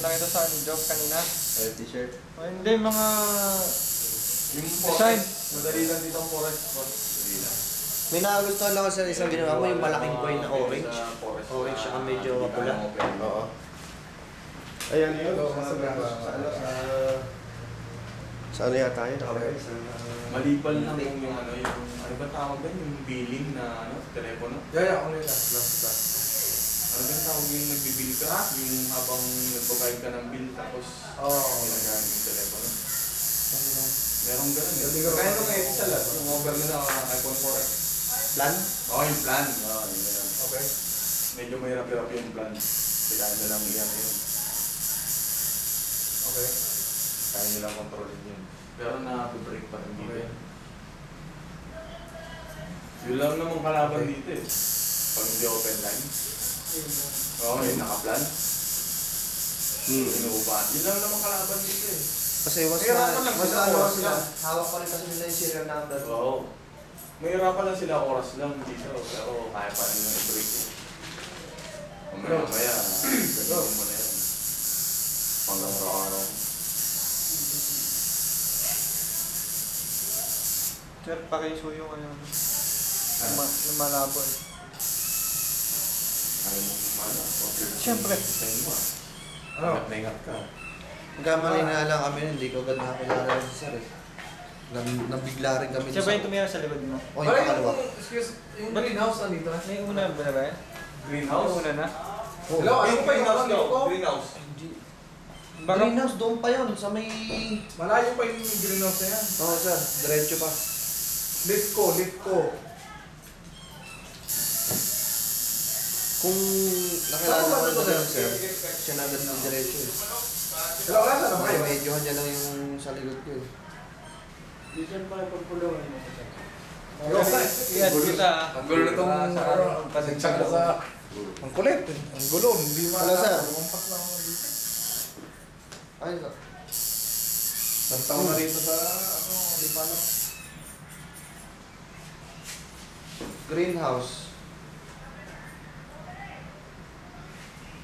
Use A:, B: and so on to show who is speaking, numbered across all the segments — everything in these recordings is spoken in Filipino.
A: nakita sa ni Job kanina.
B: T-shirt.
A: Oh, hindi, mga
B: Yung
A: design.
B: Madali lang dito ang forest. Madali lang.
C: May nagustuhan lang ako sa isang ginawa mo, yung malaking coin na orange. Orange siya medyo mapula. Oo. Ayan yun. Sa ano yata yun? Okay.
B: Maliban lang yung ano ba tawag ba yung billing na telepono?
D: Yeah, online na. Plus.
B: Ano ba tawag yung nagbibili ka? Yung habang nagbabayad ka ng bill tapos ginagamit yung telepono? Merong ganun eh. Kaya nung ngayon isa lang, yung over na iPhone 4X.
C: Plan?
B: Oo, yung plan. Oo, yun na lang.
D: Okay.
B: Medyo mahirap-hirap yung plan. Kailangan na lang iyan yun.
D: Okay.
B: Kaya nilang kontrolin yun. Pero na-break pa rin dito.
D: Okay.
B: Yun lang namang kalaban dito eh. Pag hindi open line. Oo, yung naka-plan. Inuupahan. Yun lang namang kalaban dito eh.
C: Kasi mas sila. Hawak pa rin kasi nila yung serial number.
B: Oo. Mahirapan lang sila oras lang dito. Pero kaya pa rin yung i-break eh. Mamaya, gamitin mo na yan. Hanggang araw-araw.
A: Sir, pakiso yung ano. Yung malabo eh.
B: Ayaw mo kumana.
A: Siyempre.
B: Sa'yo mo ah.
D: Ano?
B: Ingat na ingat ka.
C: Magkamali na lang kami, hindi ko agad nakakilala si Sir eh. Nabigla rin kami.
A: Siya ba yung tumira sa likod mo?
C: O yung pakalawa.
D: Yung greenhouse nandito na.
A: May una ba ba yan?
B: Greenhouse?
A: May una na?
D: Hello, ano pa yung
B: greenhouse daw?
D: ko?
B: Greenhouse.
A: Baka,
C: Greenhouse doon pa yun, sa may...
D: Malayo pa yung greenhouse na yan.
C: Oo sir, diretso pa.
D: Lift ko.
C: Kung nakilala ko na doon sir, siya na agad ng diretso eh.
D: Hello, wala na naman kayo.
C: Medyo dyan lang yung sa likod ko eh.
A: dito pala pagpulungan mo.
D: Yes,
A: kita.
D: Ang gulo na itong pasensya ko sa... Ang kulit. Ang gulo. Hindi
C: Hello, sir.
D: Lumampas lang ako dito.
C: Ayun sir.
D: Isang taon na rito sa... Hindi pa lang.
C: Greenhouse.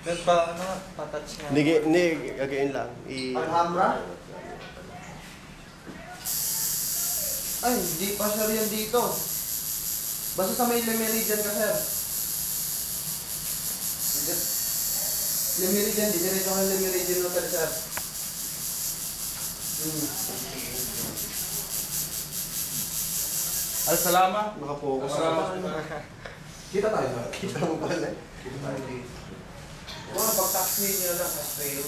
A: Then pa, ano, patouch nga.
E: Hindi, gagawin lang.
C: Alhambra? Ay, hindi pa sir yan dito. Basta sa may Lemeridian ka sir. Lemeridian, di diretso ka Lemeridian Hotel sir.
B: Al-Salama.
E: Nakapokus
B: Al-Salama.
D: Kita tayo na.
C: Kita mo pala.
D: Kita tayo dito.
C: Kung pag-taxi nyo lang sa trail.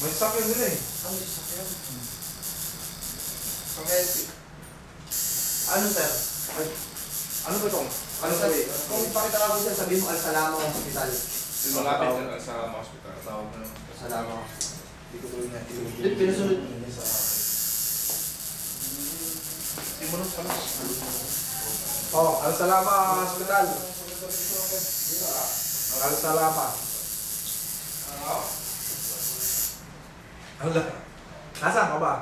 D: May sakyan nila eh.
C: Ang sakyan. Okay. Ano sir?
D: Ano ba itong?
C: Ano sir? Kung pakita ko sir, sabihin mo Al-Salama Hospital.
B: Malapit yan sa hospital.
D: Tawag na.
C: Al-Salama.
D: Hindi ko tuloy na.
C: Hindi, pinasunod.
D: Simulos pa lang. Oh, Al-Salama Hospital. Al-Salama. Ala. Nasaan ka ba?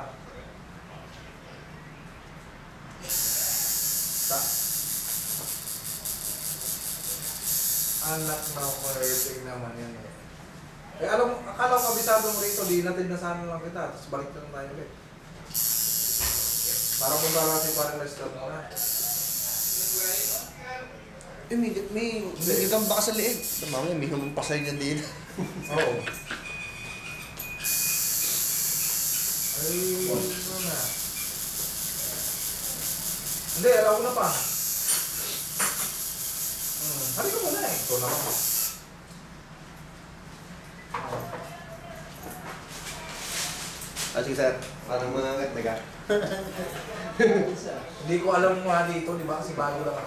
D: Anak na kumareting naman yan eh. Eh alam, akala ko kabisado mo rito, di natin na sana lang kita, tapos balik na lang tayo ulit. Para punta natin parang restaurant muna.
C: May gagamba ka sa liig. Mamaya, may humampasay niya din.
D: Oo. Ay, ano na. Hindi, alam ko na pa. Hari ko muna eh. Ito na ako.
C: Sige sir, parang mga nagdaga.
D: Hindi ko alam nga dito, di ba? Kasi bago lang ako.